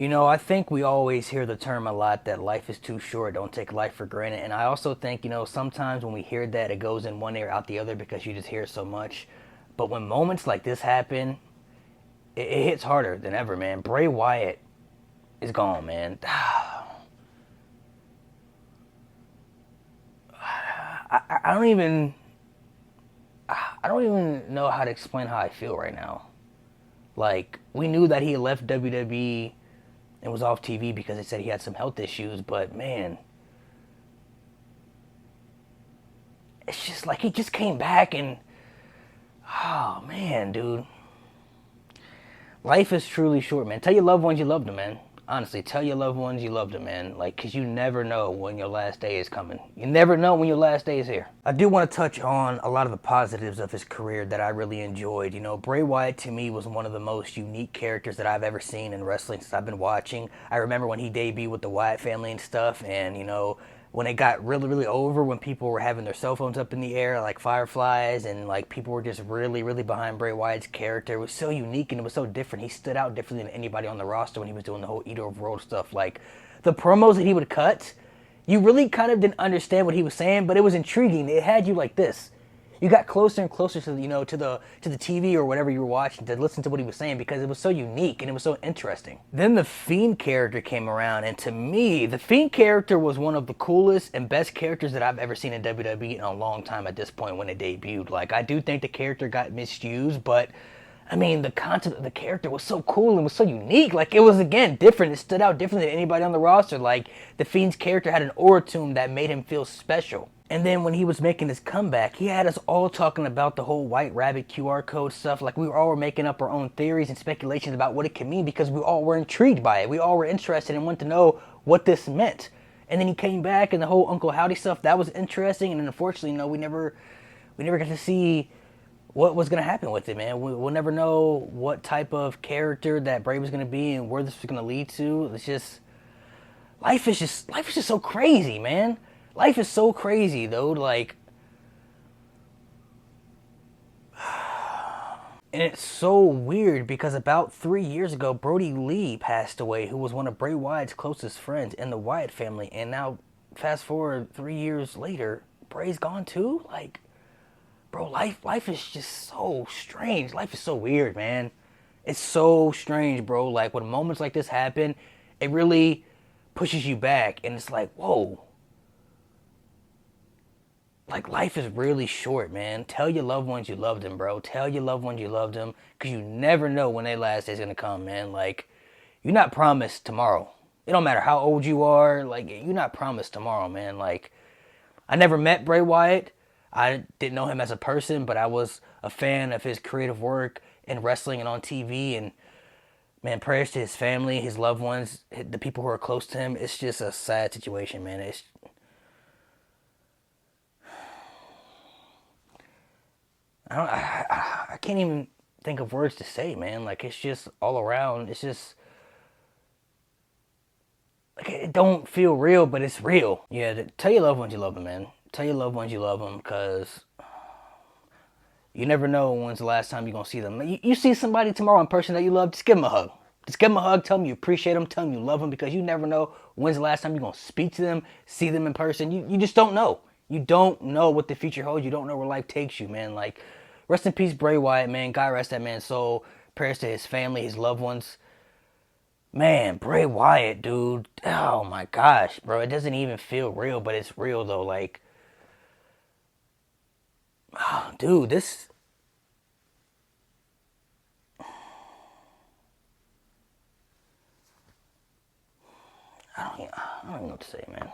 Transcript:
You know, I think we always hear the term a lot that life is too short, don't take life for granted. And I also think, sometimes when we hear that, it goes in one ear out the other because you just hear so much. But when moments like this happen, it hits harder than ever, man. Bray Wyatt is gone, man. I don't even I don't even know how to explain how I feel right now. Like, we knew that he left WWE and was off TV because they said he had some health issues, but man, it's just like he just came back and oh man, dude. Life is truly short, man. Tell your loved ones you love them, man. Honestly, tell your loved ones you love them, man. Like, cause you never know when your last day is coming. You never know when your last day is here. I do want to touch on a lot of the positives of his career that I really enjoyed. You know, Bray Wyatt to me was one of the most unique characters that I've ever seen in wrestling since I've been watching. I remember when he debuted with the Wyatt family and stuff, and when it got really, really over, when people were having their cell phones up in the air like fireflies, and like people were just really, really behind Bray Wyatt's character. It was so unique and it was so different. He stood out differently than anybody on the roster when he was doing the whole Eater of World stuff. Like the promos that he would cut, you really kind of didn't understand what he was saying, but it was intriguing. It had you like this. You got closer and closer to the TV or whatever you were watching to listen to what he was saying because it was so unique and it was so interesting. Then the Fiend character came around, and to me, the Fiend character was one of the coolest and best characters that I've ever seen in WWE in a long time at this point when it debuted. Like, I do think the character got misused, but I mean, the concept of the character was so cool and was so unique. Like, it was, again, different. It stood out different than anybody on the roster. Like, the Fiend's character had an aura to him that made him feel special. And then when he was making his comeback, he had us all talking about the whole White Rabbit QR code stuff. Like, we all were making up our own theories and speculations about what it could mean because we all were intrigued by it. We all were interested and wanted to know what this meant. And then he came back, and the whole Uncle Howdy stuff, that was interesting. And unfortunately, we never got to see what was going to happen with it, man. We'll never know what type of character that Bray was going to be and where this was going to lead to. It's just life is just so crazy, man. Life is so crazy, though. Like, and it's so weird because about 3 years ago, Brody Lee passed away, who was one of Bray Wyatt's closest friends in the Wyatt family. And now, fast forward 3 years later, Bray's gone too. Like, bro, life is just so strange. Life is so weird, man. It's so strange, bro. Like, when moments like this happen, it really pushes you back, and it's like, whoa. Like, life is really short, man. Tell your loved ones you love them, bro. Tell your loved ones you love them, because you never know when their last day's gonna come, man. Like, you're not promised tomorrow. It don't matter how old you are. Like, you're not promised tomorrow, man. Like, I never met Bray Wyatt. I didn't know him as a person, but I was a fan of his creative work in wrestling and on TV. And man, prayers to his family, his loved ones, the people who are close to him. It's just a sad situation, man. I can't even think of words to say, man. Like, it's just all around. It's just like it don't feel real, but it's real. Yeah, tell your loved ones you love them, man. Tell your loved ones you love them, because you never know when's the last time you're going to see them. You see somebody tomorrow in person that you love, just give them a hug. Just give them a hug, tell them you appreciate them, tell them you love them, because you never know when's the last time you're going to speak to them, see them in person. You just don't know. You don't know what the future holds. You don't know where life takes you, man. Like, rest in peace, Bray Wyatt, man. God rest that man's soul. Prayers to his family, his loved ones. Man, Bray Wyatt, dude. Oh my gosh, bro. It doesn't even feel real, but it's real, though. Like, oh, dude, this I don't even know what to say, man.